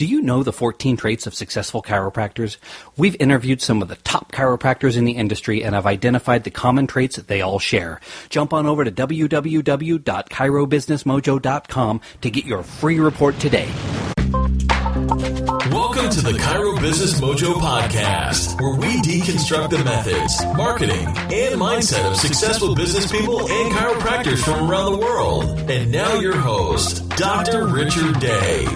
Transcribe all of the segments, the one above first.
Do you know the 14 traits of successful chiropractors? We've interviewed some of the top chiropractors in the industry and have identified the common traits that they all share. Jump on over to www.chirobusinessmojo.com to get your free report today. Welcome to the Chiro Business Mojo podcast, where we deconstruct the methods, marketing, and mindset of successful business people and chiropractors from around the world. And now your host, Dr. Richard Day.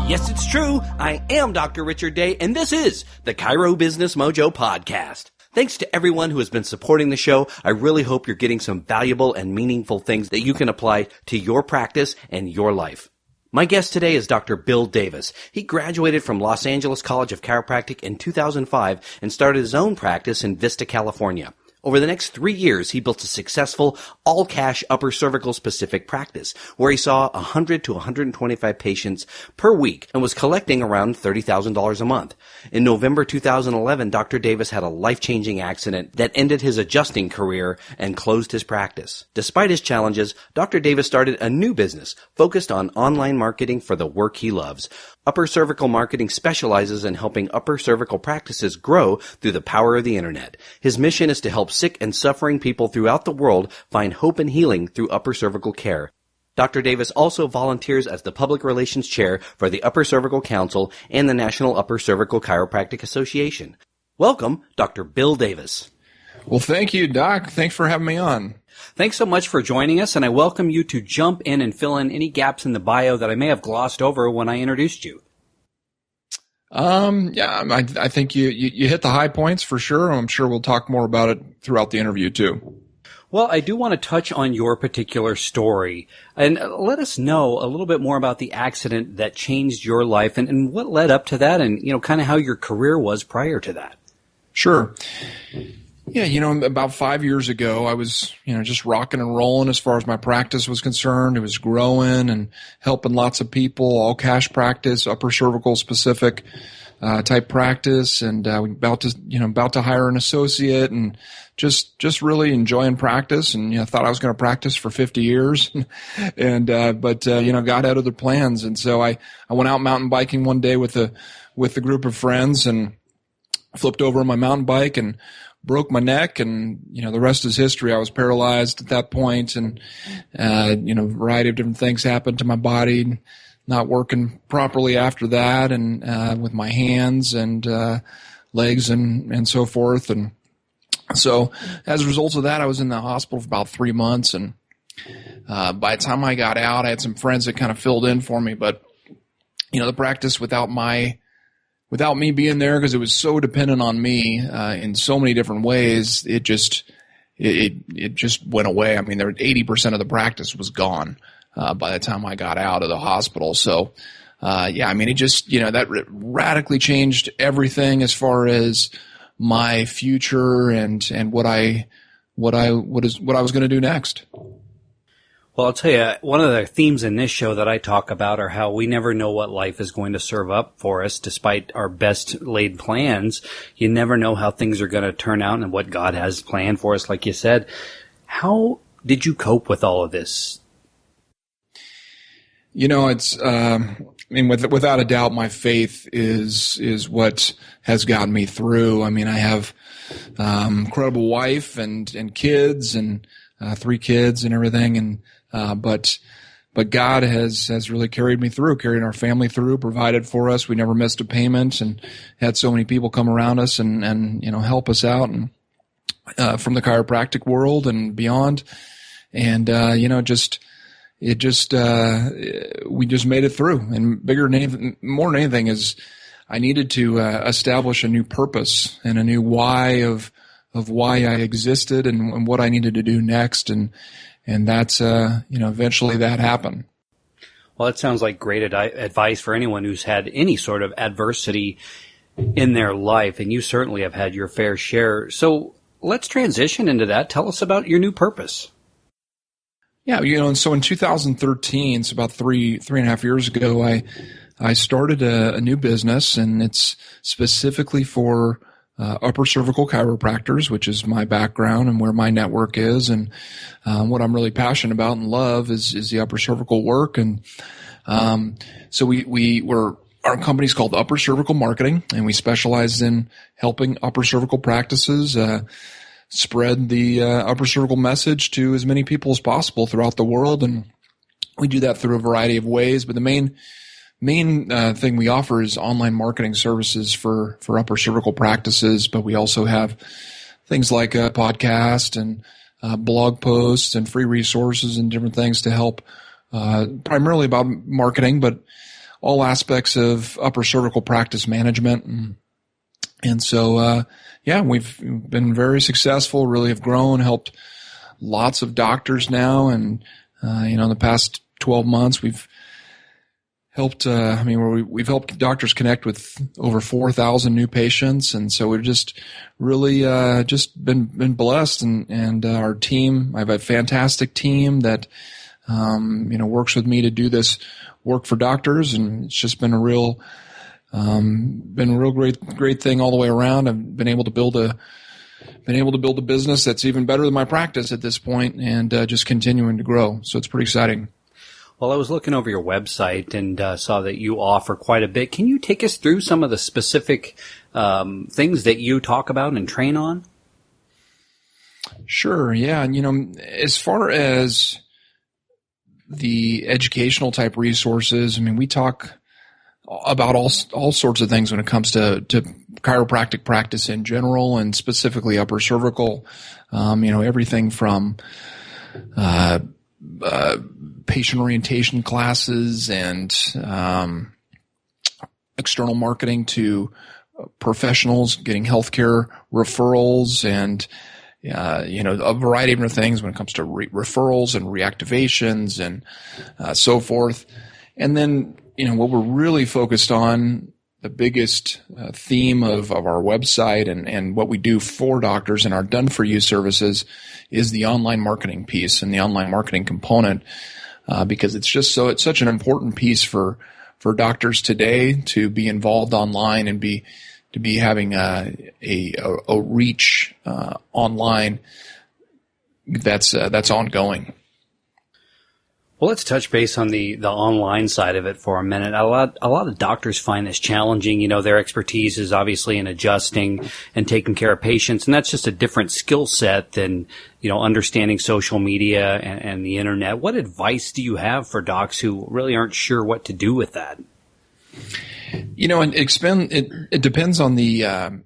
Yes, it's true. I am Dr. Richard Day, and this is the Chiro Business Mojo podcast. Thanks to everyone who has been supporting the show. I really hope you're getting some valuable and meaningful things that you can apply to your practice and your life. My guest today is Dr. Bill Davis. He graduated from Los Angeles College of Chiropractic in 2005 and started his own practice in Vista, California. Over the next 3 years, he built a successful, all-cash upper cervical specific practice where he saw 100 to 125 patients per week and was collecting around $30,000 a month. In November 2011, Dr. Davis had a life-changing accident that ended his adjusting career and closed his practice. Despite his challenges, Dr. Davis started a new business focused on online marketing for the work he loves. Upper Cervical Marketing specializes in helping upper cervical practices grow through the power of the internet. His mission is to help sick and suffering people throughout the world find hope and healing through upper cervical care. Dr. Davis also volunteers as the Public Relations Chair for the Upper Cervical Council and the National Upper Cervical Chiropractic Association. Welcome, Dr. Bill Davis. Well, thank you, Doc. Thanks for having me on. Thanks so much for joining us, and I welcome you to jump in and fill in any gaps in the bio that I may have glossed over when I introduced you. I think you hit the high points for sure. I'm sure we'll talk more about it throughout the interview too. Well, I do want to touch on your particular story and let us know a little bit more about the accident that changed your life and what led up to that and, kind of how your career was prior to that. Sure. Yeah, about 5 years ago, I was, just rocking and rolling as far as my practice was concerned. It was growing and helping lots of people, all cash practice, upper cervical specific type practice, and about to hire an associate, and just really enjoying practice, and thought I was going to practice for 50 years, and but got out of the plans, and so I went out mountain biking one day with a group of friends, and flipped over on my mountain bike and broke my neck, and the rest is history. I was paralyzed at that point, and a variety of different things happened to my body, not working properly after that, and with my hands and legs and so forth. And so as a result of that, I was in the hospital for about 3 months, and by the time I got out, I had some friends that kind of filled in for me, but the practice without me being there, because it was so dependent on me in so many different ways, it just went away. I mean, 80% of the practice was gone by the time I got out of the hospital. So, it just that radically changed everything as far as my future and what I was going to do next. Well, I'll tell you, one of the themes in this show that I talk about are how we never know what life is going to serve up for us despite our best laid plans. You never know how things are going to turn out and what God has planned for us, like you said. How did you cope with all of this? It's, without a doubt, my faith is what has gotten me through. I mean, I have, incredible wife and kids and, 3 kids and everything. And, but God has really carried me through, carried our family through, provided for us. We never missed a payment, and had so many people come around us and help us out, and, from the chiropractic world and beyond. And, we just made it through. And more than anything is I needed to, establish a new purpose and a new why of why I existed and what I needed to do next. And that's, eventually that happened. Well, it sounds like great advice for anyone who's had any sort of adversity in their life. And you certainly have had your fair share. So let's transition into that. Tell us about your new purpose. Yeah. And so in 2013, so about three and a half years ago, I started a new business, and it's specifically for upper cervical chiropractors, which is my background and where my network is. And what I'm really passionate about and love is the upper cervical work. And So our company's called Upper Cervical Marketing, and we specialize in helping upper cervical practices spread the upper cervical message to as many people as possible throughout the world. And we do that through a variety of ways. But the main thing we offer is online marketing services for upper cervical practices. But we also have things like a podcast and blog posts and free resources and different things to help primarily about marketing, but all aspects of upper cervical practice management. And so, we've been very successful, really have grown, helped lots of doctors now. And, in the past 12 months, we've helped, we've helped doctors connect with over 4,000 new patients. And so we've just really, just been blessed. And our team, I have a fantastic team that, works with me to do this work for doctors. And it's just been a real great thing all the way around. I've been able to build a business that's even better than my practice at this point, and just continuing to grow. So it's pretty exciting. Well, I was looking over your website and saw that you offer quite a bit. Can you take us through some of the specific things that you talk about and train on? Sure. Yeah. And, as far as the educational type resources, we talk about all sorts of things when it comes to chiropractic practice in general, and specifically upper cervical. Everything from patient orientation classes and external marketing to professionals getting healthcare referrals, and a variety of different things when it comes to referrals and reactivations and so forth. And then, what we're really focused on, the biggest theme of our website and what we do for doctors and our done-for-you services is the online marketing piece and the online marketing component, because it's such an important piece for doctors today to be involved online and to be having a reach online that's ongoing. Well, let's touch base on the online side of it for a minute. A lot of doctors find this challenging. Their expertise is obviously in adjusting and taking care of patients, and that's just a different skill set than, understanding social media and the internet. What advice do you have for docs who really aren't sure what to do with that? It depends on the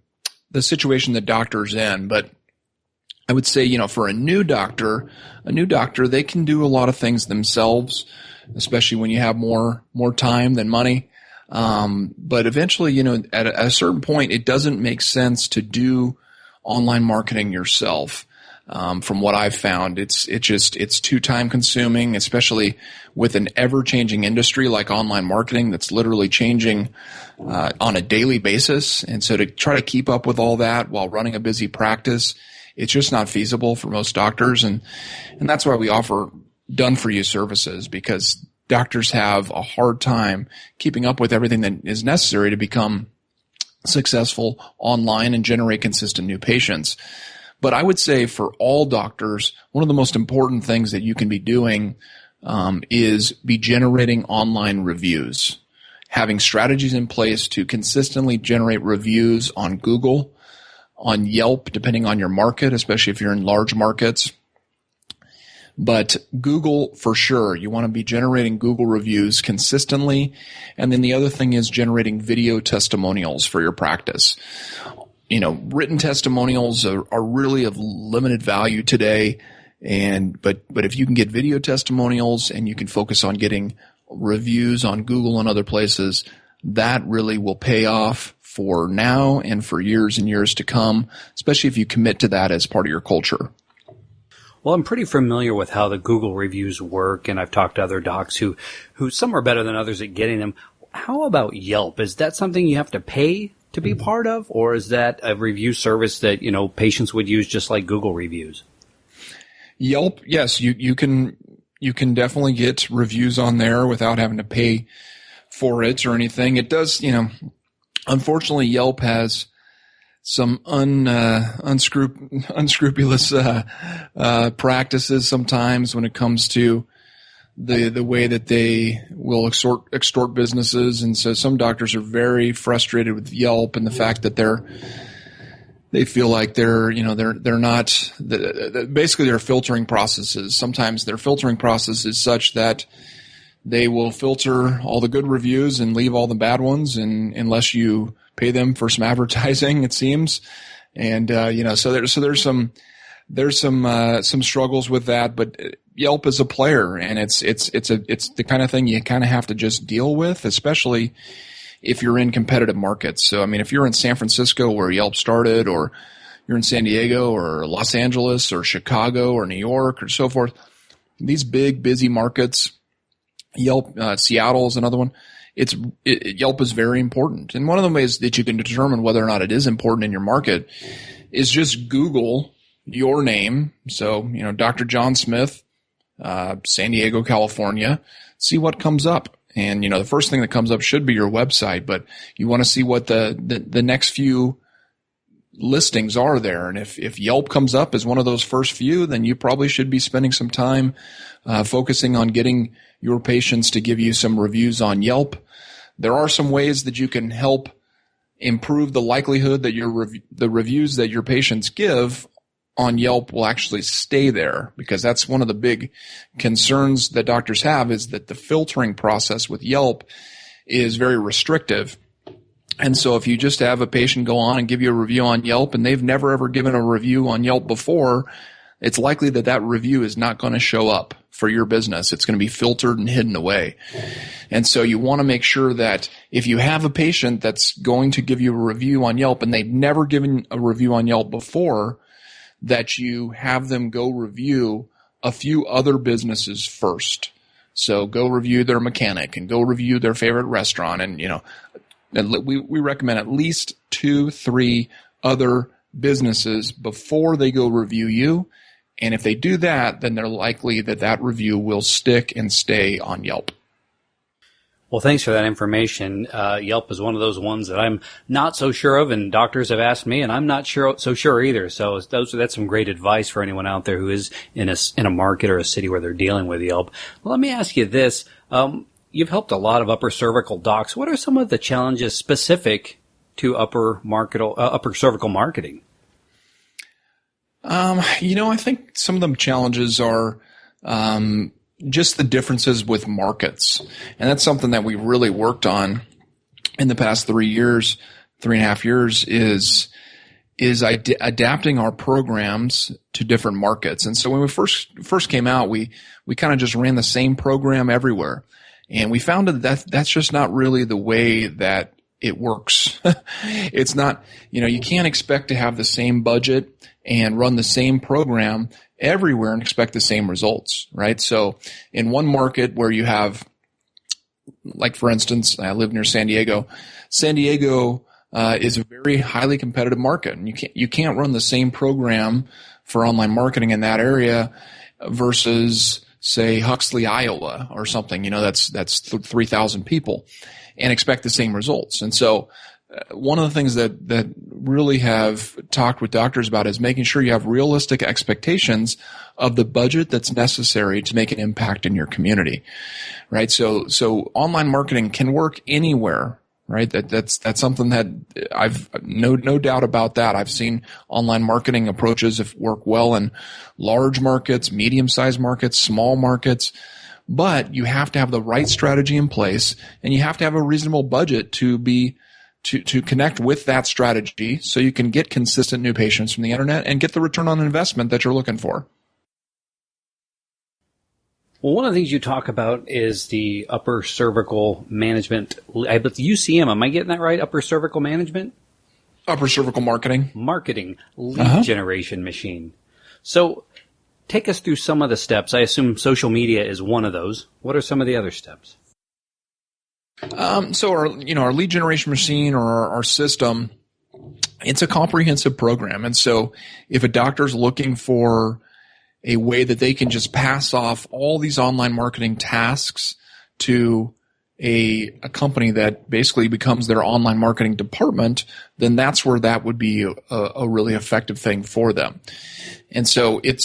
situation the doctor's in, but I would say, for a new doctor, they can do a lot of things themselves, especially when you have more time than money. But eventually, at a certain point, it doesn't make sense to do online marketing yourself. From what I've found, it's too time consuming, especially with an ever changing industry like online marketing that's literally changing on a daily basis. And so to try to keep up with all that while running a busy practice, it's just not feasible for most doctors. And that's why we offer done-for-you services, because doctors have a hard time keeping up with everything that is necessary to become successful online and generate consistent new patients. But I would say for all doctors, one of the most important things that you can be doing is be generating online reviews, having strategies in place to consistently generate reviews on Google, on Yelp, depending on your market, especially if you're in large markets. But Google, for sure, you want to be generating Google reviews consistently. And then the other thing is generating video testimonials for your practice. Written testimonials are really of limited value today. But if you can get video testimonials and you can focus on getting reviews on Google and other places, that really will pay off for now and for years and years to come, especially if you commit to that as part of your culture. Well, I'm pretty familiar with how the Google reviews work, and I've talked to other docs who some are better than others at getting them. How about Yelp? Is that something you have to pay to be part of, or is that a review service that, patients would use just like Google reviews? Yelp, yes, you can definitely get reviews on there without having to pay for it or anything. It does, unfortunately, Yelp has some unscrupulous practices sometimes when it comes to the way that they will extort businesses. And so some doctors are very frustrated with Yelp and the fact that they feel like they're not, basically their filtering processes. Sometimes their filtering process is such that they will filter all the good reviews and leave all the bad ones, and unless you pay them for some advertising, it seems. And, so there's some struggles with that, but Yelp is a player, and it's the kind of thing you kind of have to just deal with, especially if you're in competitive markets. So, I mean, if you're in San Francisco where Yelp started, or you're in San Diego or Los Angeles or Chicago or New York or so forth, these big, busy markets, Yelp, Seattle is another one. Yelp is very important. And one of the ways that you can determine whether or not it is important in your market is just Google your name. So, Dr. John Smith, San Diego, California, see what comes up. And, the first thing that comes up should be your website, but you want to see what the next few listings are there. And if Yelp comes up as one of those first few, then you probably should be spending some time focusing on getting your patients to give you some reviews on Yelp. There are some ways that you can help improve the likelihood that the reviews that your patients give on Yelp will actually stay there, because that's one of the big concerns that doctors have, is that the filtering process with Yelp is very restrictive. And so if you just have a patient go on and give you a review on Yelp and they've never ever given a review on Yelp before, it's likely that review is not going to show up for your business. It's going to be filtered and hidden away. And so you want to make sure that if you have a patient that's going to give you a review on Yelp and they've never given a review on Yelp before, that you have them go review a few other businesses first. So go review their mechanic and go review their favorite restaurant. And, we recommend at least 2-3 other businesses before they go review you. And if they do that, then they're likely that review will stick and stay on Yelp. Well, thanks for that information. Yelp is one of those ones that I'm not so sure of, and doctors have asked me, and I'm not so sure either. So that's some great advice for anyone out there who is in a market or a city where they're dealing with Yelp. Well, let me ask you this. You've helped a lot of upper cervical docs. What are some of the challenges specific to upper cervical marketing? I think some of the challenges are just the differences with markets. And that's something that we really worked on in the past 3.5 years, is adapting our programs to different markets. And so when we first came out, we kind of just ran the same program everywhere. And we found that that's just not really the way that it works. It's not, you can't expect to have the same budget and run the same program everywhere and expect the same results, right? So in one market where you have, like for instance, I live near San Diego. San Diego is a very highly competitive market, and you can't run the same program for online marketing in that area versus, say, Huxley, Iowa, or something. That's 3,000 people, and expect the same results. And so one of the things that really have talked with doctors about is making sure you have realistic expectations of the budget that's necessary to make an impact in your community, right? So online marketing can work anywhere, right? That's something that I've no doubt about that. I've seen online marketing approaches work well in large markets, medium-sized markets, small markets. But you have to have the right strategy in place, and you have to have a reasonable budget to connect with that strategy so you can get consistent new patients from the internet and get the return on investment that you're looking for. Well, one of the things you talk about is the upper cervical management. UCM, am I getting that right? Upper cervical management? Upper cervical marketing. Marketing lead generation machine. So take us through some of the steps. I assume social media is one of those. What are some of the other steps? So our lead generation machine, or our system, it's a comprehensive program. And so if a doctor's looking for a way that they can just pass off all these online marketing tasks to a company that basically becomes their online marketing department, then that's where that would be a really effective thing for them. And so it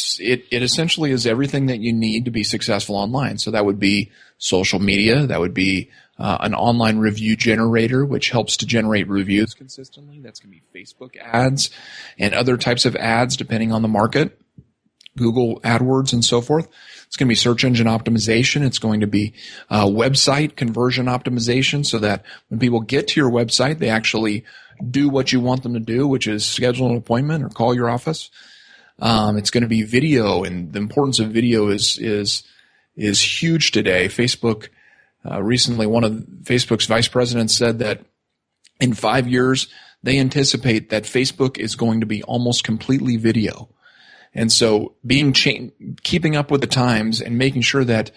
essentially is everything that you need to be successful online. So that would be social media. That would be an online review generator, which helps to generate reviews consistently. That's going to be Facebook ads and other types of ads depending on the market, Google AdWords and so forth. It's going to be search engine optimization. It's going to be website conversion optimization so that when people get to your website, they actually do what you want them to do, which is schedule an appointment or call your office. It's going to be video, and the importance of video is huge today. Facebook recently, one of Facebook's vice presidents said that in 5 years, they anticipate that Facebook is going to be almost completely video. And so keeping up with the times and making sure that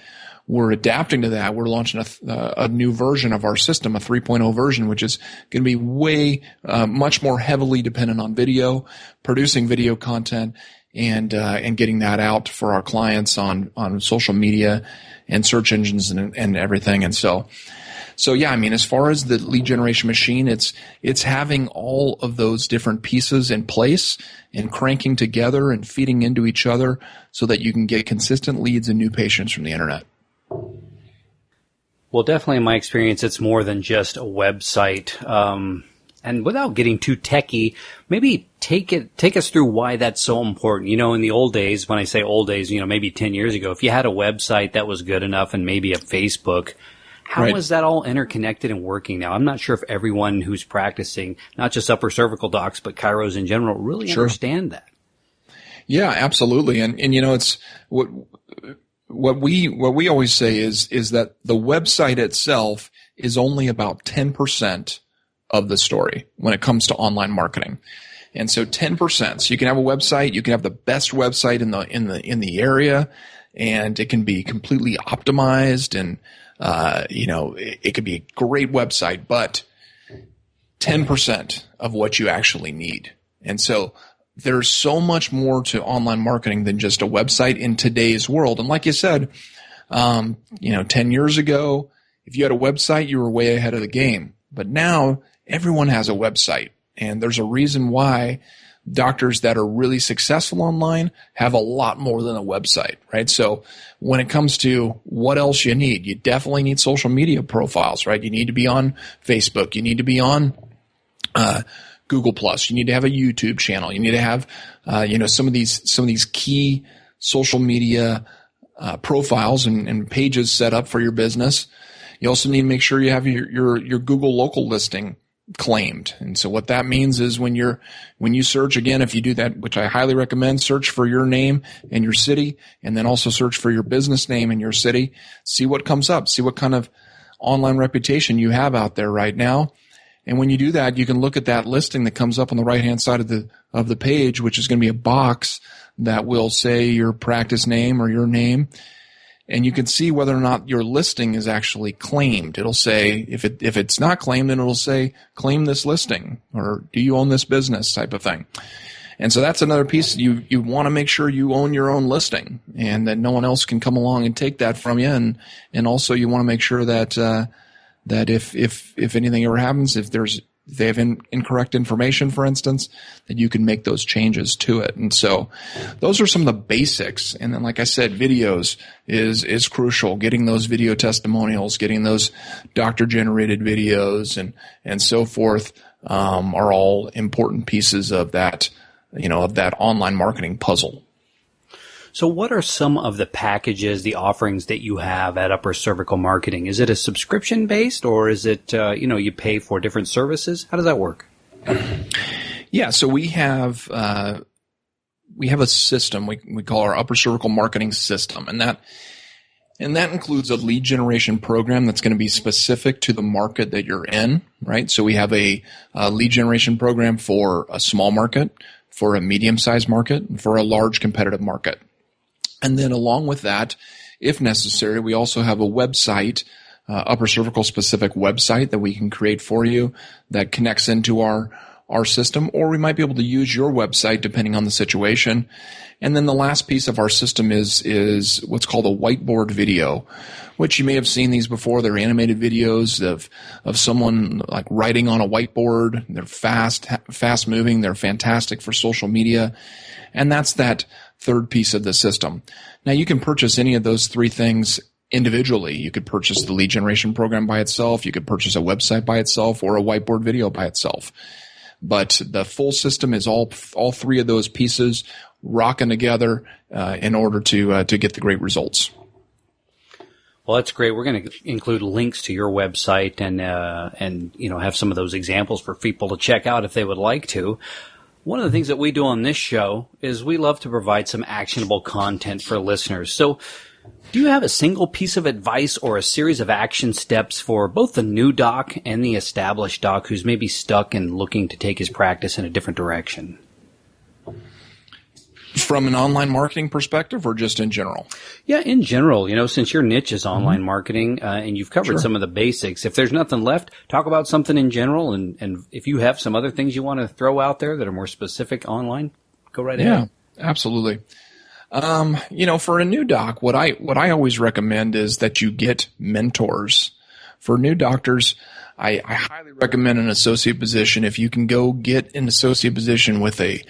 we're adapting to that, we're launching a new version of our system, a 3.0 version, which is going to be much more heavily dependent on video, producing video content, and getting that out for our clients on social media and search engines and everything. And so yeah, I mean, as far as the lead generation machine, it's having all of those different pieces in place and cranking together and feeding into each other so that you can get consistent leads and new patients from the internet. Well, definitely in my experience, it's more than just a website. And without getting too techie, maybe take us through why that's so important. You know, in the old days, when I say old days, you know, maybe 10 years ago, if you had a website that was good enough and maybe a Facebook, how is that all interconnected and working now? I'm not sure if everyone who's practicing, not just upper cervical docs, but chiros in general, really understand that. Yeah, absolutely. And you know, it's what we always say is that the website itself is only about 10% of the story when it comes to online marketing. And so 10%. So you can have a website, you can have the best website in the area, and it can be completely optimized, and you know, it could be a great website, but 10% of what you actually need. And so there's so much more to online marketing than just a website in today's world. And like you said, you know, 10 years ago, if you had a website, you were way ahead of the game. But now everyone has a website, and there's a reason why doctors that are really successful online have a lot more than a website, right? So when it comes to what else you need, you definitely need social media profiles, right? You need to be on Facebook. You need to be on Google Plus. You need to have a YouTube channel. You need to have, you know, some of these key social media profiles and pages set up for your business. You also need to make sure you have your Google local listing claimed. And so what that means is when you search, again, if you do that, which I highly recommend, search for your name and your city, and then also search for your business name and your city. See what comes up. See what kind of online reputation you have out there right now. And when you do that, you can look at that listing that comes up on the right-hand side of the page, which is going to be a box that will say your practice name or your name. And you can see whether or not your listing is actually claimed. It'll say, if it's not claimed, then it'll say, claim this listing, or do you own this business, type of thing. And so that's another piece. You want to make sure you own your own listing and that no one else can come along and take that from you. And also you want to make sure that if anything ever happens, if they have incorrect information, for instance, that you can make those changes to it. And so those are some of the basics. And then, like I said, videos is crucial. Getting those video testimonials, getting those doctor-generated videos and so forth, are all important pieces of that, you know, of that online marketing puzzle. So what are some of the packages, the offerings that you have at Upper Cervical Marketing? Is it a subscription based, or is it, you pay for different services? How does that work? Yeah. So we have a system we call our Upper Cervical Marketing System. And that includes a lead generation program that's going to be specific to the market that you're in, right? So we have a lead generation program for a small market, for a medium-sized market, and for a large competitive market. And then along with that, if necessary, we also have a website, upper cervical specific website that we can create for you that connects into our our system, or we might be able to use your website depending on the situation. And then the last piece of our system is what's called a whiteboard video, which you may have seen these before. They're animated videos of someone like writing on a whiteboard. They're fast moving. They're fantastic for social media. And that's that third piece of the system. Now you can purchase any of those three things individually. You could purchase the lead generation program by itself. You could purchase a website by itself or a whiteboard video by itself. But the full system is all three of those pieces rocking together in order to get the great results. Well, that's great. We're going to include links to your website and have some of those examples for people to check out if they would like to. One of the things that we do on this show is we love to provide some actionable content for listeners. So do you have a single piece of advice or a series of action steps for both the new doc and the established doc who's maybe stuck and looking to take his practice in a different direction? From an online marketing perspective or just in general? Yeah, in general, since your niche is online marketing and you've covered some of the basics, if there's nothing left, talk about something in general. And if you have some other things you want to throw out there that are more specific online, go right ahead. Yeah, absolutely. For a new doc, what I always recommend is that you get mentors. For new doctors, I highly recommend an associate position. If you can go get an associate position with a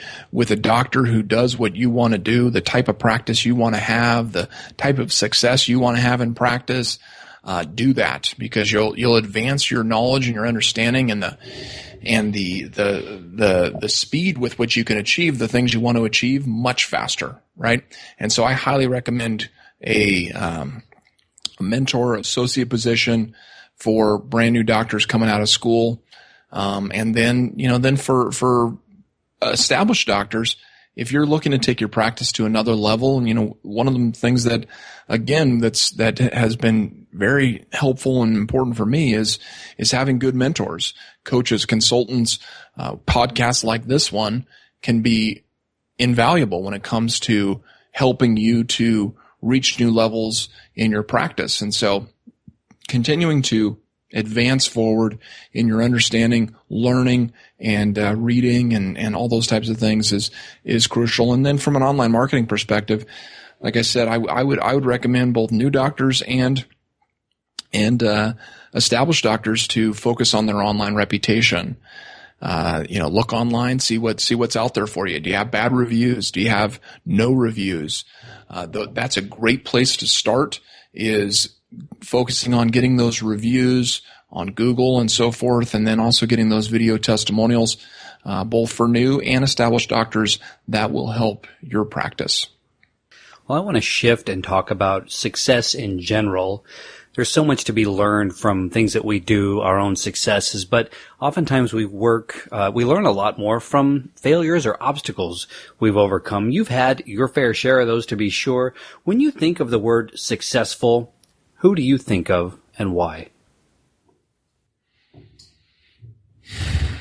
doctor who does what you want to do, the type of practice you want to have, the type of success you want to have in practice, do that, because you'll advance your knowledge and your understanding and the speed with which you can achieve the things you want to achieve much faster, right? And so I highly recommend a mentor, associate position for brand new doctors coming out of school. And then for established doctors, if you're looking to take your practice to another level, and one of the things that has been very helpful and important for me is having good mentors, coaches, consultants. Podcasts like this one can be invaluable when it comes to helping you to reach new levels in your practice. And so continuing to advance forward in your understanding, learning, and reading, and all those types of things is crucial. And then from an online marketing perspective, like I said, I would recommend both new doctors and established doctors to focus on their online reputation. Look online, see what's out there for you. Do you have bad reviews? Do you have no reviews? That's a great place to start, is focusing on getting those reviews on Google and so forth, and then also getting those video testimonials, both for new and established doctors. That will help your practice. Well, I want to shift and talk about success in general. There's so much to be learned from things that we do, our own successes, but oftentimes we learn a lot more from failures or obstacles we've overcome. You've had your fair share of those, to be sure. When you think of the word successful, who do you think of and why?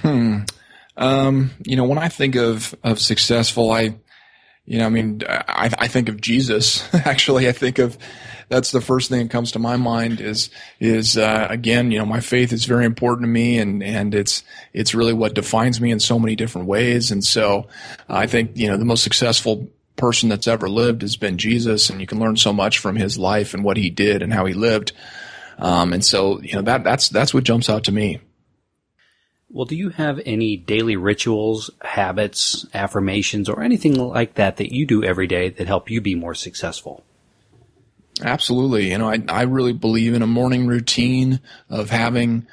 When I think of successful, I think of Jesus. Actually, I think of, that's the first thing that comes to my mind is again, my faith is very important to me, and it's really what defines me in so many different ways. And so I think, the most successful person that's ever lived has been Jesus, and you can learn so much from his life and what he did and how he lived. And so, that's what jumps out to me. Well, do you have any daily rituals, habits, affirmations, or anything like that you do every day that help you be more successful? Absolutely. I really believe in a morning routine of having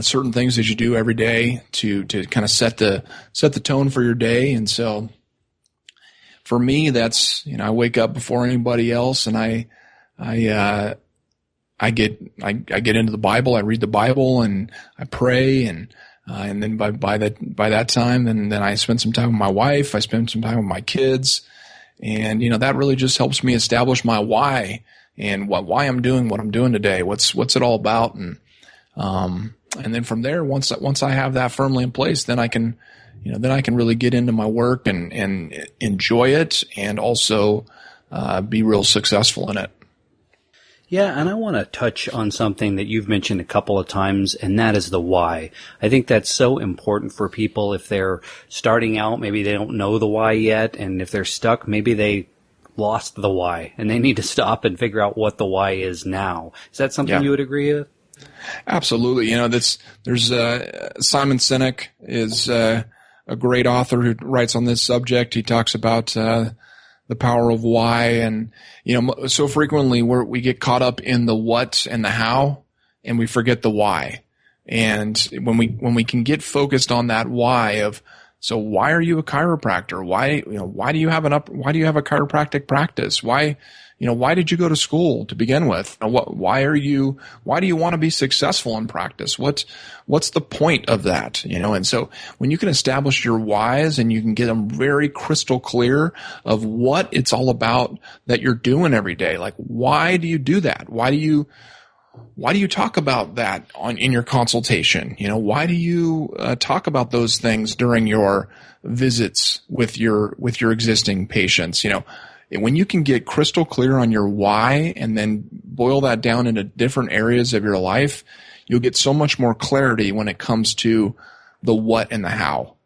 certain things that you do every day to kind of set the tone for your day. And so for me, that's, I wake up before anybody else, and I get into the Bible. I read the Bible and I pray, and then by that time, then I spend some time with my wife. I spend some time with my kids, and that really just helps me establish my why and why I'm doing what I'm doing today. What's it all about? And then from there, once I have that firmly in place, then I can really get into my work and enjoy it, and also be real successful in it. Yeah, and I want to touch on something that you've mentioned a couple of times, and that is the why. I think that's so important for people if they're starting out, maybe they don't know the why yet, and if they're stuck, maybe they lost the why, and they need to stop and figure out what the why is now. Is that something you would agree with? Absolutely. There's Simon Sinek is a great author who writes on this subject. He talks about the power of why, and so frequently we get caught up in the what and the how, and we forget the why. And when we can get focused on that why of, so why are you a chiropractor? Why do you have a chiropractic practice? Why did you go to school to begin with? Why do you want to be successful in practice? What's the point of that? And so when you can establish your whys and you can get them very crystal clear of what it's all about that you're doing every day, like why do you do that? Why do you talk about that in your consultation? Why do you talk about those things during your visits with your existing patients? When you can get crystal clear on your why and then boil that down into different areas of your life, you'll get so much more clarity when it comes to the what and the how.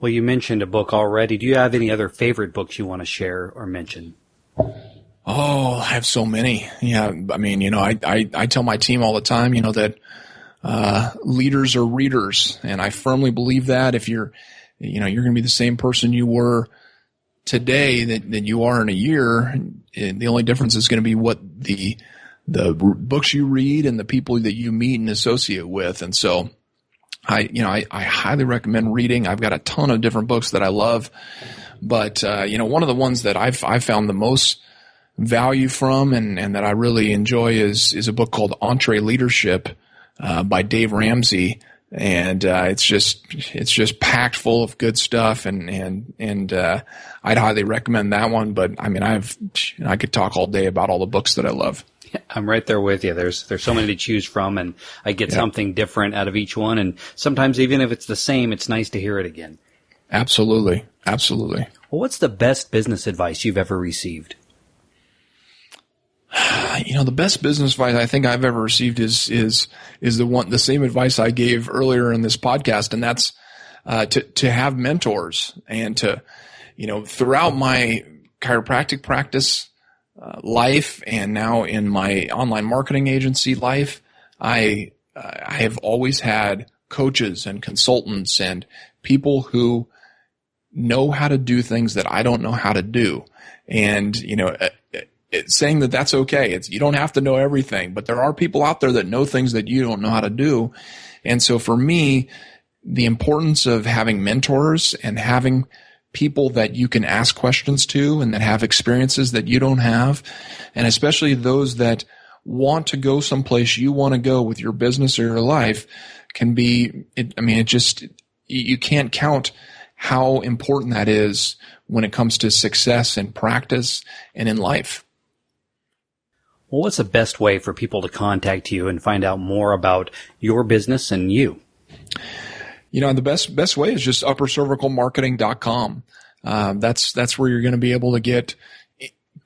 Well, you mentioned a book already. Do you have any other favorite books you want to share or mention? Oh, I have so many. Yeah. I mean, I tell my team all the time, that leaders are readers. And I firmly believe that if you're going to be the same person you were today that you are in a year, the only difference is going to be what the books you read and the people that you meet and associate with. And so I highly recommend reading. I've got a ton of different books that I love, but one of the ones that I've found the most value from and that I really enjoy is a book called Entree Leadership by Dave Ramsey. And it's just packed full of good stuff, and I'd highly recommend that one. But I mean, I could talk all day about all the books that I love. Yeah, I'm right there with you. There's so many to choose from, and I get something different out of each one. And sometimes even if it's the same, it's nice to hear it again. Absolutely. Well, what's the best business advice you've ever received? The best business advice I think I've ever received is the same advice I gave earlier in this podcast, and that's to have mentors, and to throughout my chiropractic practice life and now in my online marketing agency life, I have always had coaches and consultants and people who know how to do things that I don't know how to do, and saying that that's okay. You don't have to know everything, but there are people out there that know things that you don't know how to do. And so for me, the importance of having mentors and having people that you can ask questions to and that have experiences that you don't have, and especially those that want to go someplace you want to go with your business or your life, can be, you can't count how important that is when it comes to success in practice and in life. Well, what's the best way for people to contact you and find out more about your business and you? The best way is just uppercervicalmarketing.com. That's where you're going to be able to get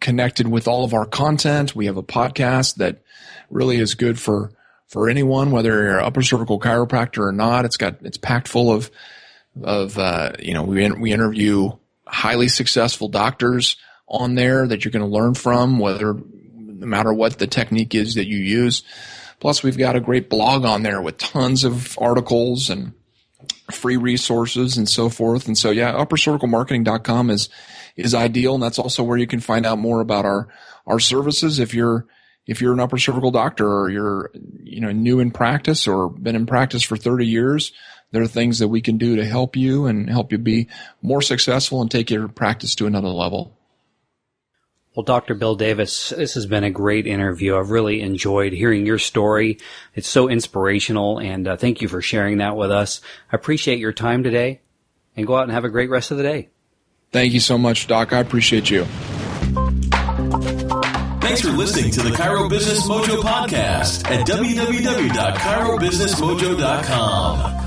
connected with all of our content. We have a podcast that really is good for anyone, whether you're an upper cervical chiropractor or not. It's packed full of we interview highly successful doctors on there that you're going to learn from, no matter what the technique is that you use. Plus, we've got a great blog on there with tons of articles and free resources and so forth. And so, uppercervicalmarketing.com is ideal. And that's also where you can find out more about our services. If you're an upper cervical doctor, or you're, new in practice or been in practice for 30 years, there are things that we can do to help you and help you be more successful and take your practice to another level. Well, Dr. Bill Davis, this has been a great interview. I've really enjoyed hearing your story. It's so inspirational, and thank you for sharing that with us. I appreciate your time today, and go out and have a great rest of the day. Thank you so much, Doc. I appreciate you. Thanks for listening to the Chiro Business Mojo podcast at www.chirobusinessmojo.com.